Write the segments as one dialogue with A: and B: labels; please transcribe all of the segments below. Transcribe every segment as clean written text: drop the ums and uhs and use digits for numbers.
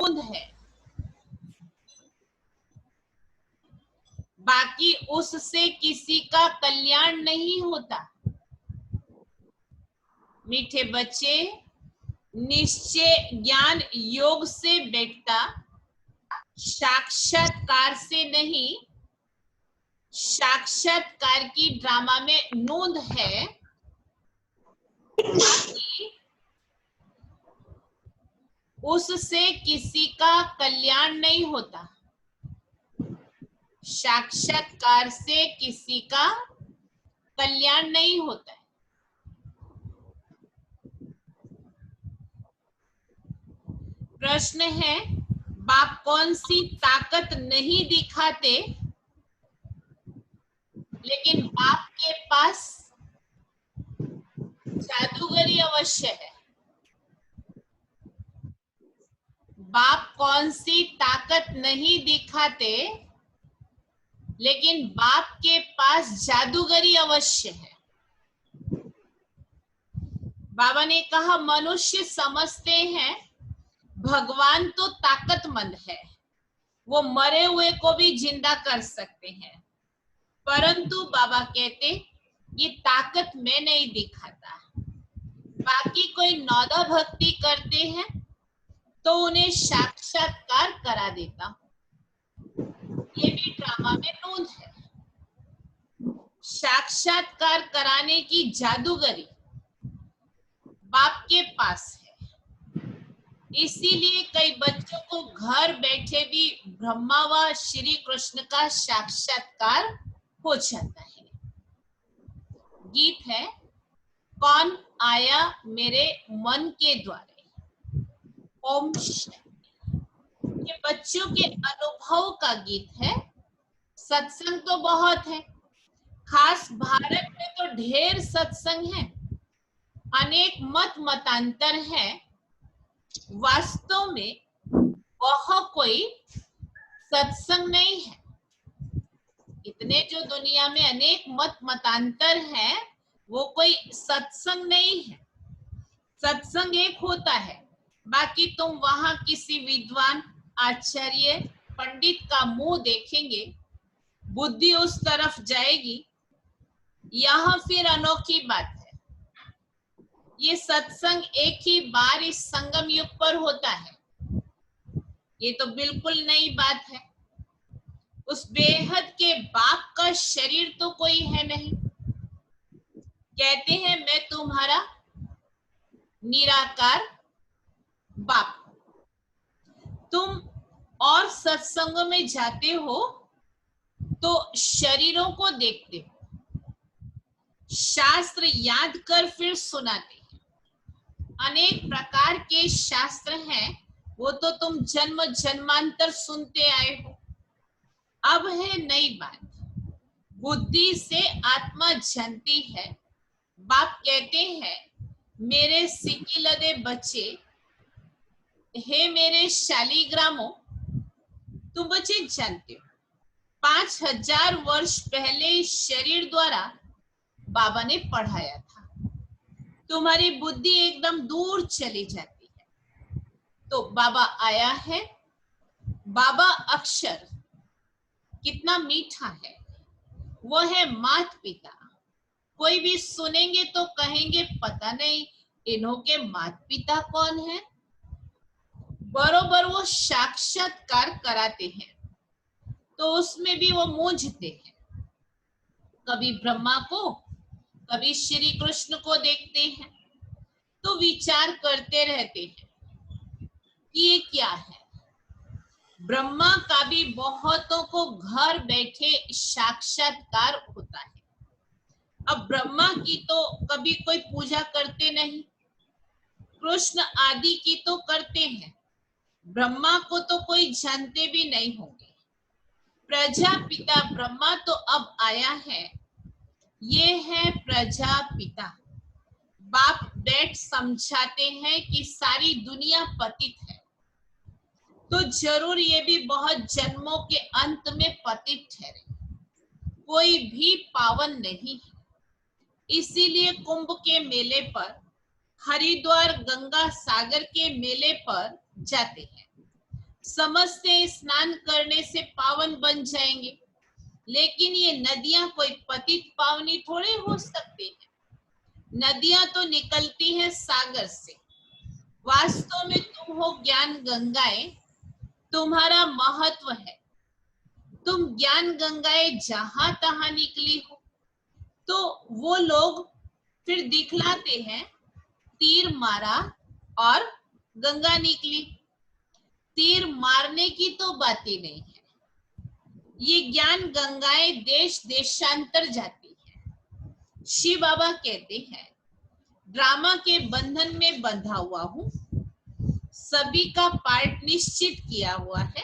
A: नूंद है, बाकी उससे किसी का कल्याण नहीं होता। मीठे बच्चे, निश्चय ज्ञान योग से बैठता, साक्षात्कार से नहीं। साक्षात्कार की ड्रामा में नूंद है, बाकी उससे किसी का कल्याण नहीं होता। साक्षात्कार से किसी का कल्याण नहीं होता है। प्रश्न है, बाप कौन सी ताकत नहीं दिखाते लेकिन बाप के पास जादूगरी अवश्य है। बाप कौन सी ताकत नहीं दिखाते लेकिन बाप के पास जादूगरी अवश्य है। बाबा ने कहा, मनुष्य समझते हैं भगवान तो ताकतमंद है, वो मरे हुए को भी जिंदा कर सकते हैं, परंतु बाबा कहते ये ताकत मैं नहीं दिखाता। बाकी कोई नौदा भक्ति करते हैं तो उन्हें साक्षात्कार करा देता हूं। ये भी ड्रामा में नूंद है। साक्षात्कार कराने की जादूगरी बाप के पास है, इसीलिए कई बच्चों को घर बैठे भी ब्रह्मा व श्री कृष्ण का साक्षात्कार हो जाता है। गीत है, कौन आया मेरे मन के द्वारे, ओम शांति। ये बच्चों के अनुभव का गीत है। सत्संग तो बहुत है, खास भारत में तो ढेर सत्संग है, अनेक मत मतांतर है। वास्तव में वह कोई सत्संग नहीं है। इतने जो दुनिया में अनेक मत मतांतर है, वो कोई सत्संग नहीं है। सत्संग एक होता है, बाकी तुम वहां किसी विद्वान, आचार्य, पंडित का मुंह देखेंगे, बुद्धि उस तरफ जाएगी। यह फिर अनोखी बात है। ये सत्संग एक ही बार इस संगम युग पर होता है, ये तो बिल्कुल नई बात है। उस बेहद के बाप का शरीर तो कोई है नहीं। कहते हैं, मैं तुम्हारा निराकार बाप। तुम और सत्संगों में जाते हो तो शरीरों को देखते हो, शास्त्र याद कर फिर सुनाते हैं। अनेक प्रकार के शास्त्र हैं, वो तो तुम जन्म जन्मांतर सुनते आए हो। अब है नई बात, बुद्धि से आत्मा जानती है। बाप कहते हैं, मेरे सिकिलदे बच्चे, हे मेरे शालीग्रामों, तुम बच्चे जानते हो 5000 वर्ष पहले इस शरीर द्वारा बाबा ने पढ़ाया था। तुम्हारी बुद्धि एकदम दूर चली जाती है तो बाबा आया है। बाबा अक्षर कितना मीठा है, वो है मात पिता। कोई भी सुनेंगे तो कहेंगे, पता नहीं इन्हों के मात पिता कौन है। बरोबर वो साक्षात्कार कराते हैं तो उसमें भी वो मूंझते हैं। कभी ब्रह्मा को, कभी श्री कृष्ण को देखते हैं तो विचार करते रहते हैं कि ये क्या है। ब्रह्मा का भी बहुतों को घर बैठे साक्षात्कार होता है। अब ब्रह्मा की तो कभी कोई पूजा करते नहीं, कृष्ण आदि की तो करते हैं, ब्रह्मा को तो कोई जानते भी नहीं होंगे। प्रजापिता ब्रह्मा तो अब आया है, ये है प्रजापिता। बाप बैठ समझाते हैं कि सारी दुनिया पतित है, तो जरूर ये भी बहुत जन्मों के अंत में पतित ठहरे, कोई भी पावन नहीं है। इसीलिए कुंभ के मेले पर, हरिद्वार गंगा सागर के मेले पर जाते हैं समझते हैं स्नान करने से पावन बन जाएंगे, लेकिन ये नदियां कोई पतित पावनी थोड़े हो सकती है। नदियां तो निकलती हैं सागर से। वास्तव में तुम हो ज्ञान गंगाएं, तुम्हारा महत्व है। तुम ज्ञान गंगाएं जहां तहां निकली हो, तो वो लोग फिर दिखलाते हैं तीर मारा और गंगा निकली। तीर मारने की तो बात ही नहीं है। ये ज्ञान गंगाएं देश देशांतर जाती है। शिव बाबा कहते हैं, ड्रामा के बंधन में बंधा हुआ हूं, सभी का पार्ट निश्चित किया हुआ है,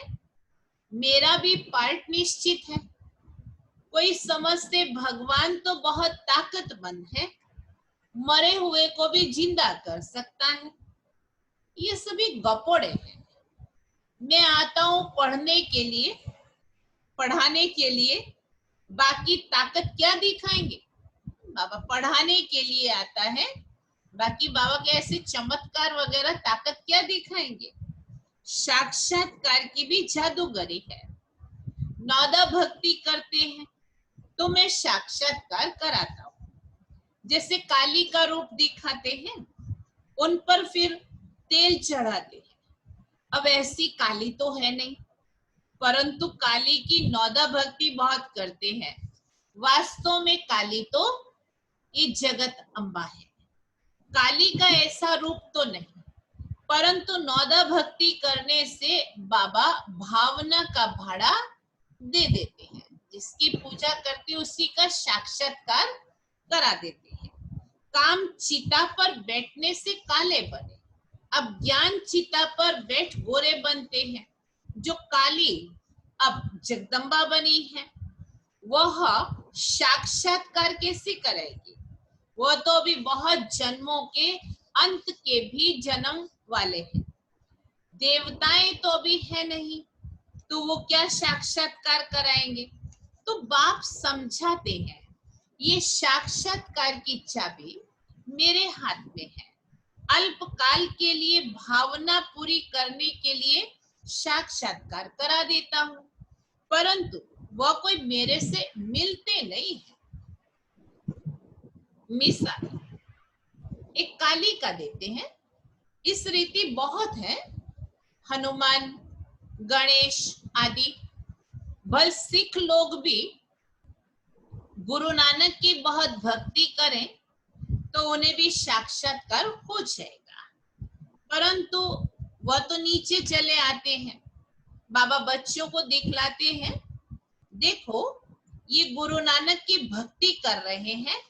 A: मेरा भी पार्ट निश्चित है। कोई समझते भगवान तो बहुत ताकतमंद है, मरे हुए को भी जिंदा कर सकता है। ये सभी गपोड़े हैं। मैं आता हूं पढ़ने के लिए, पढ़ाने के लिए, बाकी ताकत क्या दिखाएंगे? बाबा पढ़ाने के लिए आता है, बाकी बाबा के ऐसे चमत्कार वगैरह ताकत क्या दिखाएंगे? साक्षात्कार की भी जादूगरी है। नौदा भक्ति करते हैं तो मैं साक्षात्कार कराता हूं। जैसे काली का रूप दिखाते हैं, उन पर फिर तेल चढ़ाते हैं। अब ऐसी काली तो है नहीं, परंतु काली की नौदा भक्ति बहुत करते हैं। वास्तव में काली तो ये जगत अम्बा है। काली का ऐसा रूप तो नहीं, परंतु नौदा भक्ति करने से बाबा भावना का भाड़ा दे देते हैं। जिसकी पूजा करते उसी का साक्षात्कार करा देते हैं। काम चिता पर बैठने से काले बने, अब ज्ञान चिता पर बैठ गोरे बनते हैं। जो काली अब जगदम्बा बनी है, वह साक्षात्कार कैसे करेगी? वह तो अभी बहुत जन्मों के अंत के भी जन्म वाले हैं। देवताएं तो अभी है नहीं, तो वो क्या साक्षात्कार कराएंगे? तो बाप समझाते हैं, ये साक्षात्कार की चाबी मेरे हाथ में है। अल्पकाल के लिए भावना पूरी करने के लिए साक्षात्कार करा देता हूं, परंतु वह कोई मेरे से मिलते नहीं है। मिसाल एक काली का देते हैं, इस रीति बहुत है। हनुमान, गणेश आदि। भल सिख लोग भी गुरु नानक की बहुत भक्ति करें तो उन्हें भी साक्षात्कार हो जाएगा, परंतु वह तो नीचे चले आते हैं। बाबा बच्चों को दिखलाते हैं, देखो ये गुरु नानक की भक्ति कर रहे हैं,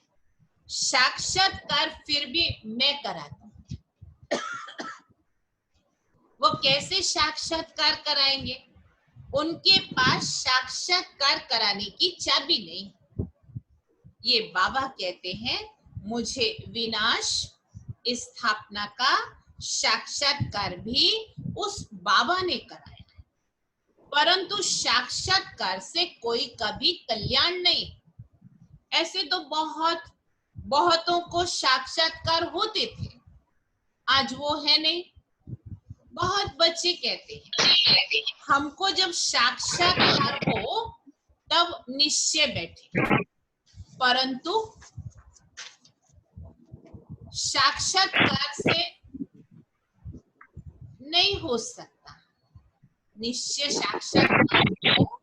A: साक्षात्कार फिर भी मैं कराता हूं। वो कैसे साक्षात्कार कराएंगे? उनके पास साक्षात्कार कराने की चाबी नहीं। ये बाबा कहते हैं, मुझे विनाश स्थापना का साक्षात्कार भी उस बाबा ने कराया है, परंतु साक्षात्कार से कोई कभी कल्याण नहीं। ऐसे तो बहुतों को साक्षात्कार होते थे, आज वो है नहीं। बहुत बच्चे कहते हैं, हमको जब साक्षात्कार हो तब निश्चय बैठे, परंतु साक्षात्कार से नहीं हो सकता। निश्चय साक्षात्कार हो,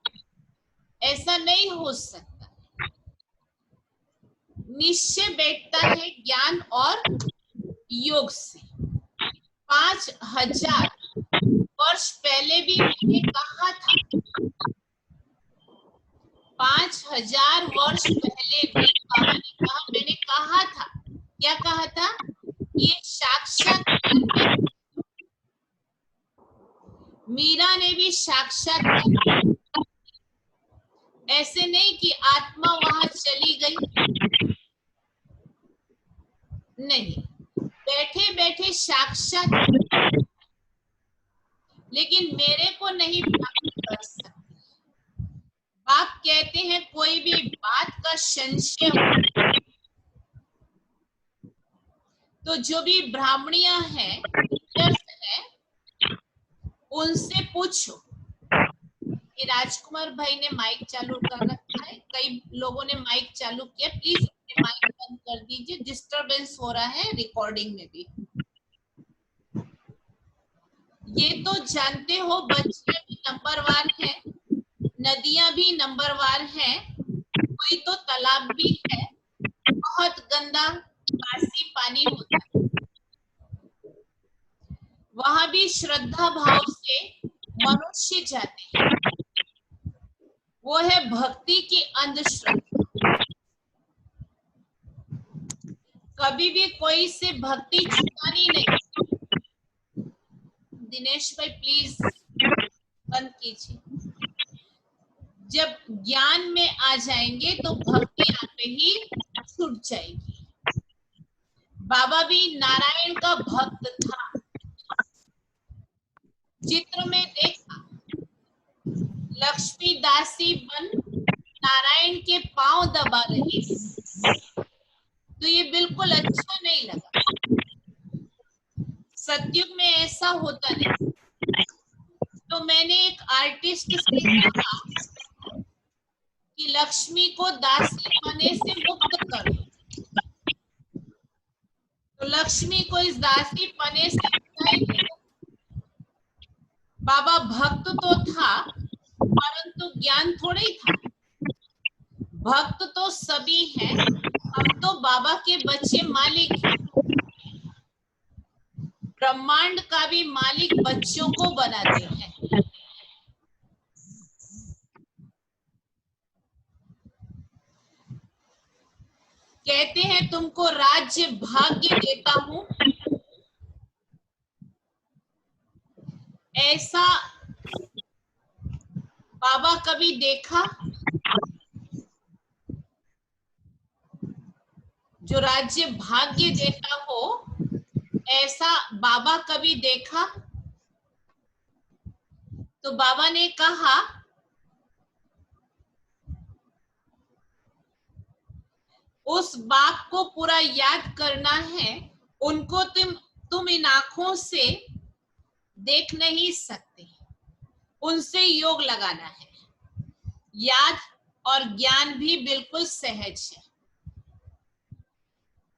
A: ऐसा नहीं हो सकता। निश्चय बैठता है ज्ञान और योग से। 5000 वर्ष पहले भी मैंने कहा था, 5000 वर्ष पहले भी बाबा ने कहा, मैंने कहा था, क्या कहा था? ये साक्षात्कार। मीरा ने भी साक्षात्कार, ऐसे नहीं कि आत्मा वहां चली गई, नहीं, बैठे बैठे साक्षात्कार, लेकिन मेरे को नहीं प्राप्त कर सकते। बाप कहते हैं, कोई भी बात का संशय हो तो जो भी ब्राह्मणियां हैं, टीचर्स हैं, उनसे पूछो। ये राजकुमार भाई ने माइक चालू कर रखा है, कई लोगों ने माइक चालू किया, प्लीज अपने माइक बंद कर दीजिए, डिस्टरबेंस हो रहा है रिकॉर्डिंग में भी। ये तो जानते हो बच्चे भी नंबरवार हैं, नदियां भी नंबरवार हैं, कोई तो तालाब भी है, बहुत गंदा बासी पानी होता है, वहां भी श्रद्धा भाव से मनुष्य जाते हैं, वो है भक्ति की अंधश्रद्धा। कभी भी कोई से भक्ति छुपानी नहीं। दिनेश भाई प्लीज बंद कीजिए। जब ज्ञान में आ जाएंगे तो भक्ति आपे ही छूट जाएगी। बाबा भी नारायण का भक्त था, चित्र में देखा लक्ष्मी दासी बन नारायण के पांव दबा रही थी, तो ये बिल्कुल अच्छा नहीं लगा। सतयुग में ऐसा होता नहीं। तो मैंने एक आर्टिस्ट से कहा कि लक्ष्मी को दासी पने से मुक्त करो, तो लक्ष्मी को इस दासी पने से छुड़ाएंगे। बाबा भक्त तो था, परंतु ज्ञान थोड़े ही था। भक्त तो सभी हैं, हम तो बाबा के बच्चे मालिक हैं। ब्रह्मांड का भी मालिक बच्चों को बनाते हैं। कहते हैं तुमको राज्य भाग्य देता हूं, ऐसा बाबा कभी देखा? जो राज्य भाग्य देता हो, ऐसा बाबा कभी देखा? तो बाबा ने कहा उस बाप को पूरा याद करना है, उनको तुम इन आंखों से देख नहीं सकते, उनसे योग लगाना है। याद और ज्ञान भी बिल्कुल सहज है।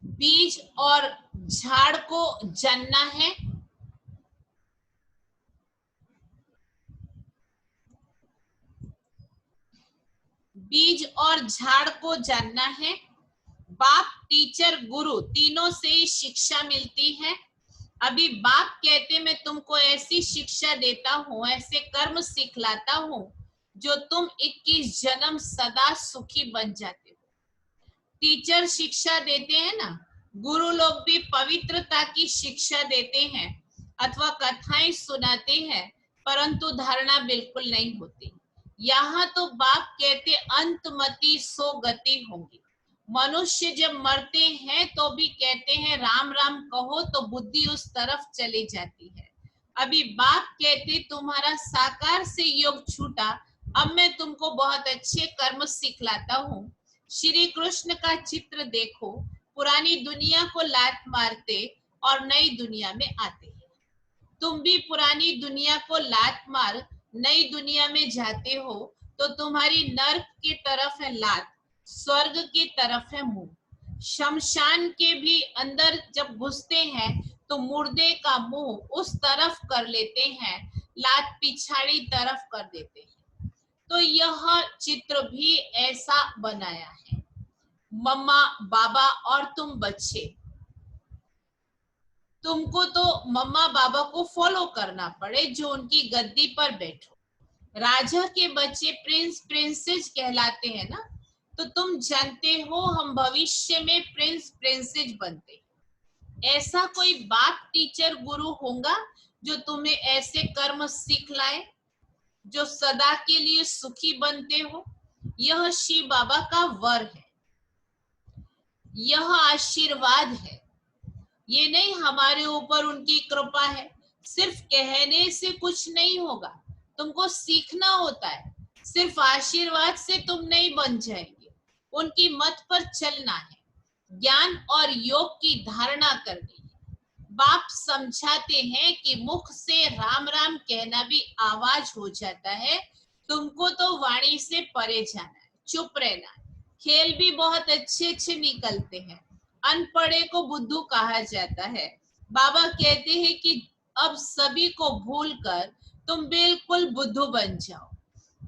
A: बीज और झाड़ को जानना है, बीज और झाड़ को जानना है। बाप, टीचर, गुरु तीनों से ही शिक्षा मिलती है। अभी बाप कहते मैं तुमको ऐसी शिक्षा देता हूं, ऐसे कर्म सिखलाता हूं जो तुम 21 जन्म सदा सुखी बन जाते हो। टीचर शिक्षा देते हैं ना, गुरु लोग भी पवित्रता की शिक्षा देते हैं अथवा कथाएं सुनाते हैं, परंतु धारणा बिल्कुल नहीं होती। यहाँ तो बाप कहते अंतमति सो गति होगी। मनुष्य जब मरते हैं तो भी कहते हैं राम राम कहो तो बुद्धि उस तरफ चली जाती है। अभी बाप कहते तुम्हारा साकार से योग छूटा, अब मैं तुमको बहुत अच्छे कर्म सिखलाता हूँ। श्री कृष्ण का चित्र देखो, पुरानी दुनिया को लात मारते और नई दुनिया में आते हैं। तुम भी पुरानी दुनिया को लात मार नई दुनिया में जाते हो, तो तुम्हारी नर्क की तरफ है लात, स्वर्ग की तरफ है मुंह। शमशान के भी अंदर जब घुसते हैं तो मुर्दे का मुंह उस तरफ कर लेते हैं, लात पिछाड़ी तरफ कर देते हैं। तो यह चित्र भी ऐसा बनाया है। मम्मा, बाबा और तुम बच्चे, तुमको तो मम्मा बाबा को फॉलो करना पड़े जो उनकी गद्दी पर बैठो। राजा के बच्चे प्रिंस प्रिंसेस कहलाते हैं ना, तो तुम जानते हो हम भविष्य में प्रिंस प्रिंसेस बनते। ऐसा कोई बाप, टीचर, गुरु होगा जो तुम्हें ऐसे कर्म सिखलाए जो सदा के लिए सुखी बनते हो? यह शिव बाबा का वर है, यह आशीर्वाद है। ये नहीं हमारे ऊपर उनकी कृपा है। सिर्फ कहने से कुछ नहीं होगा, तुमको सीखना होता है। सिर्फ आशीर्वाद से तुम नहीं बन जाएंगे, उनकी मत पर चलना है, ज्ञान और योग की धारणा करनी है। बाप समझाते हैं कि मुख से राम राम कहना भी आवाज हो जाता है, तुमको तो वाणी से परे जाना है, चुप रहना है। खेल भी बहुत अच्छे अच्छे निकलते हैं, अनपढ़े को बुद्धू कहा जाता है। बाबा कहते हैं कि अब सभी को भूलकर तुम बिल्कुल बुद्धू बन जाओ।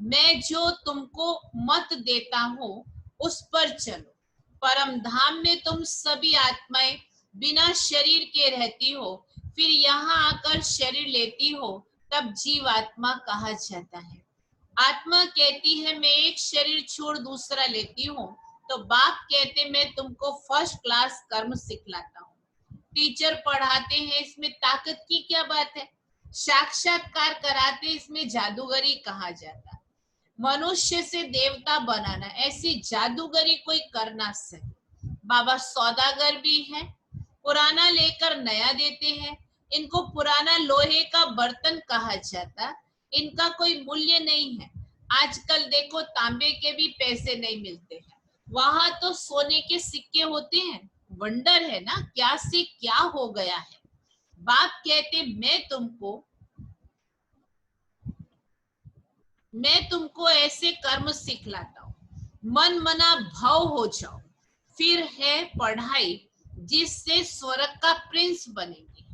A: मैं जो तुमको मत देता हूँ उस पर चलो। परम धाम में तुम सभी आत्माएं बिना शरीर के रहती हो, फिर यहाँ आकर शरीर लेती हो, तब जीव आत्मा कहा जाता है। आत्मा कहती है मैं एक शरीर छोड़ दूसरा लेती हूँ, तो बाप कहते मैं तुमको फर्स्ट क्लास कर्म सिखलाता हूँ। टीचर पढ़ाते हैं, इसमें ताकत की क्या बात है। साक्षात्कार कराते, इसमें जादूगरी कहा जाता है। मनुष्य से देवता बनाना, ऐसी जादूगरी कोई कर ना सके। बाबा सौदागर भी है, पुराना लेकर नया देते हैं। इनको पुराना लोहे का बर्तन कहा जाता, इनका कोई मूल्य नहीं है। आजकल देखो तांबे के भी पैसे नहीं मिलते हैं, वहां तो सोने के सिक्के होते हैं। वंडर है ना, क्या से क्या हो गया है। बाप कहते मैं तुमको ऐसे कर्म सिखलाता हूँ, मन मना भाव हो जाओ। फिर है पढ़ाई, जिससे स्वर्ग का प्रिंस बनेंगे।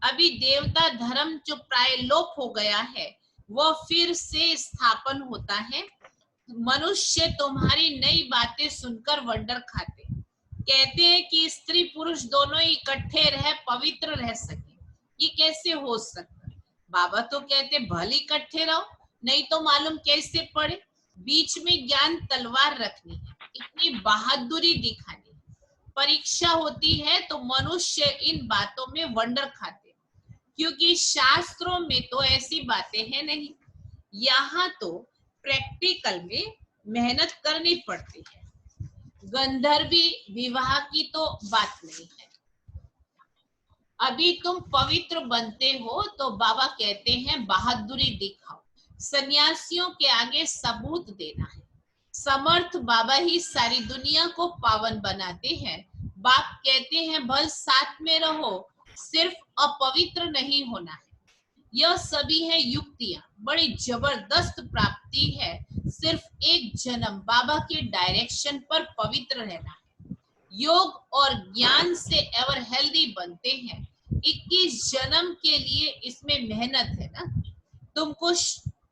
A: अभी देवता धर्म जो प्राय लोप हो गया है, वो फिर से स्थापन होता है। मनुष्य तुम्हारी नई बातें सुनकर वंडर खाते, कहते हैं कि स्त्री पुरुष दोनों ही इकट्ठे रह पवित्र रह सके। ये कैसे हो सकता है। बाबा तो कहते भले इकट्ठे रहो, नहीं तो मालूम कैसे पड़े। बीच में ज्ञान तलवार रखनी है, इतनी बहादुरी दिखानी है। परीक्षा होती है तो मनुष्य इन बातों में वंडर खाते, क्योंकि शास्त्रों में तो ऐसी बातें हैं नहीं। यहाँ तो प्रैक्टिकल में मेहनत करनी पड़ती है। गंधर्वी विवाह की तो बात नहीं है। अभी तुम पवित्र बनते हो तो बाबा कहते हैं बहादुरी दिखाओ, सन्यासियों के आगे सबूत देना है। समर्थ बाबा ही सारी दुनिया को पावन बनाते हैं। बाप कहते हैं भल साथ में रहो, सिर्फ अपवित्र नहीं होना है। यह सभी है युक्तियां, बड़ी जबरदस्त प्राप्ति है। सिर्फ एक जन्म बाबा के डायरेक्शन पर पवित्र रहना है। योग और ज्ञान से एवर हेल्दी बनते हैं। 21 जन्म के लिए इसमें मेहनत है ना।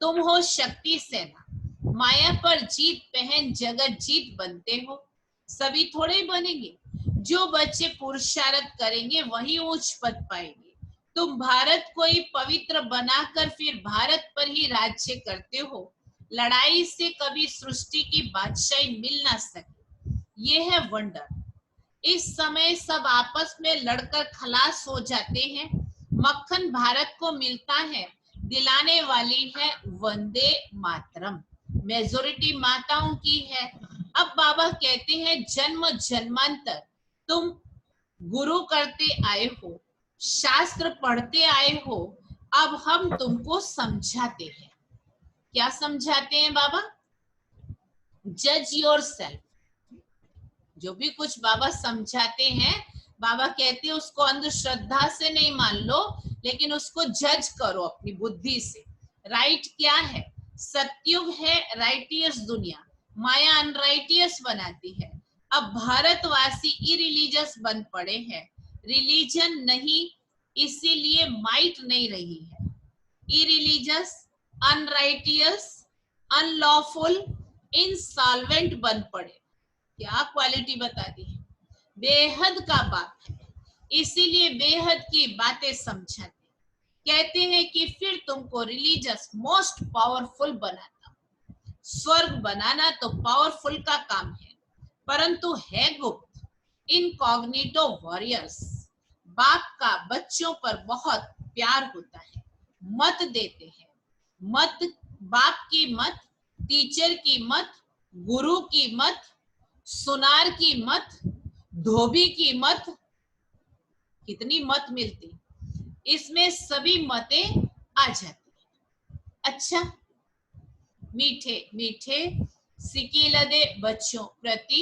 A: तुम हो शक्ति सेना, माया पर जीत पहन जगत जीत बनते हो। सभी थोड़े ही बनेंगे, जो बच्चे पुरुषार्थ करेंगे वही उच्च पद पाएंगे। तुम भारत को ही पवित्र बनाकर फिर भारत पर ही राज्य करते हो। लड़ाई से कभी सृष्टि की बादशाही मिल ना सके, ये है वंडर। इस समय सब आपस में लड़कर खलास हो जाते हैं। मक्खन भारत को मिलता है, दिलाने वाली है वंदे मातरम। मेजोरिटी माताओं की है। अब बाबा कहते हैं जन्म जन्मांतर तुम गुरु करते आए हो, शास्त्र पढ़ते आए हो, अब हम तुमको समझाते हैं। क्या समझाते हैं बाबा? जज योर सेल्फ। जो भी कुछ बाबा समझाते हैं, बाबा कहते हैं उसको अंधश्रद्धा से नहीं मान लो, लेकिन उसको जज करो अपनी बुद्धि से। राइट क्या है? सत्युग है राइटियस दुनिया, माया अनराइटियस बनाती है। अब भारतवासी इरिलीजियस बन पड़े हैं। रिलीजन नहीं, इसीलिए माइट नहीं रही है। इरिलीजियस, अनराइटियस, अनलॉफुल, इंसॉल्वेंट बन पड़े। क्या क्वालिटी बता दी है। बेहद का बाप है, इसीलिए बेहद की बातें समझाते। कहते हैं कि फिर तुमको रिलीजियस मोस्ट पावरफुल बनाता हूं। स्वर्ग बनाना तो पावरफुल का काम है, परंतु है गुप्त, इनकॉग्निटो वॉरियर्स। बाप का बच्चों पर बहुत प्यार होता है, मत देते हैं। मत, बाप की मत, टीचर की मत, गुरु की मत, सुनार की मत, धोबी की मत। कितनी मत मिलती, इसमें सभी मतें आ जाती। अच्छा, मीठे मीठे सिकीलदे बच्चों प्रति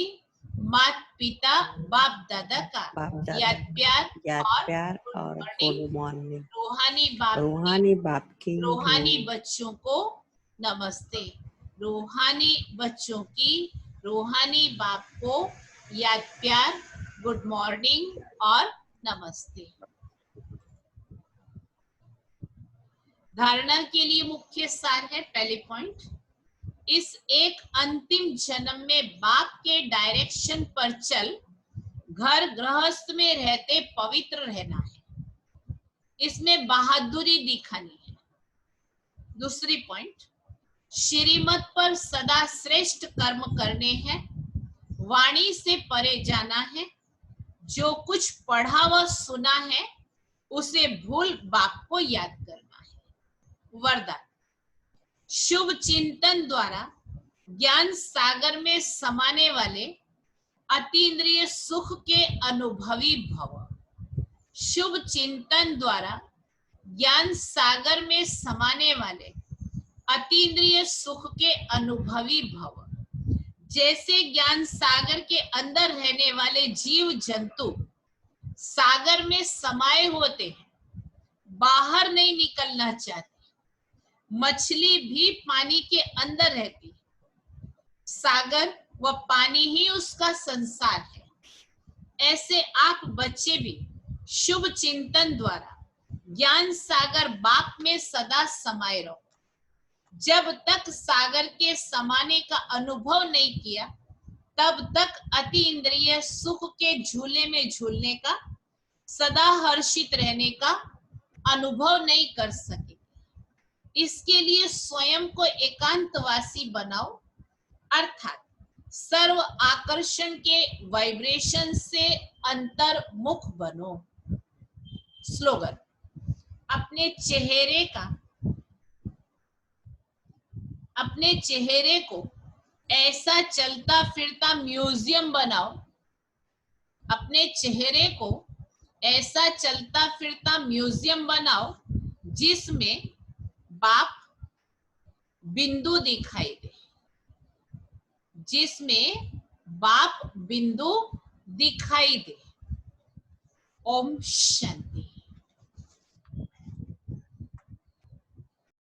A: माता पिता बाप दादा का
B: बाप दादा
A: याद
B: याद
A: और
B: प्यार
A: गुड
B: और
A: मॉर्निंग।
B: Good morning.
A: रूहानी बाप की रूहानी
B: भी
A: बच्चों को नमस्ते। रूहानी बच्चों की रूहानी बाप को याद प्यार, गुड मॉर्निंग और नमस्ते। धारणा के लिए मुख्य सार है, पहले पॉइंट, इस एक अंतिम जन्म में बाप के डायरेक्शन पर चल घर गृहस्थ में रहते पवित्र रहना है, इसमें बहादुरी दिखानी है। दूसरी पॉइंट, श्रीमत पर सदा श्रेष्ठ कर्म करने हैं, वाणी से परे जाना है, जो कुछ पढ़ा व सुना है उसे भूल बाप को याद करना है। वरदान, शुभ चिंतन द्वारा ज्ञान सागर में समाने वाले अतीन्द्रिय सुख के अनुभवी भव। शुभ चिंतन द्वारा ज्ञान सागर में समाने वाले अतीन्द्रिय सुख के अनुभवी भव। जैसे ज्ञान सागर के अंदर रहने वाले जीव जंतु सागर में समाये होते हैं, बाहर नहीं निकलना चाहते। मछली भी पानी के अंदर रहती, सागर व पानी ही उसका संसार है। ऐसे आप बच्चे भी शुभ चिंतन द्वारा ज्ञान सागर बाप में सदा समाये रहो। जब तक सागर के समाने का अनुभव नहीं किया, तब तक अति इंद्रिय सुख के झूले में झूलने का, सदा हर्षित रहने का अनुभव नहीं कर सके। इसके लिए स्वयं को एकांतवासी बनाओ, अर्थात सर्व आकर्षण के वाइब्रेशन से अंतर्मुख बनो। स्लोगन, अपने चेहरे को ऐसा चलता फिरता म्यूजियम बनाओ। अपने चेहरे को ऐसा चलता फिरता म्यूजियम बनाओ जिसमें बाप बिंदु दिखाई दे, जिसमें बाप बिंदु दिखाई दे। ओम शांति।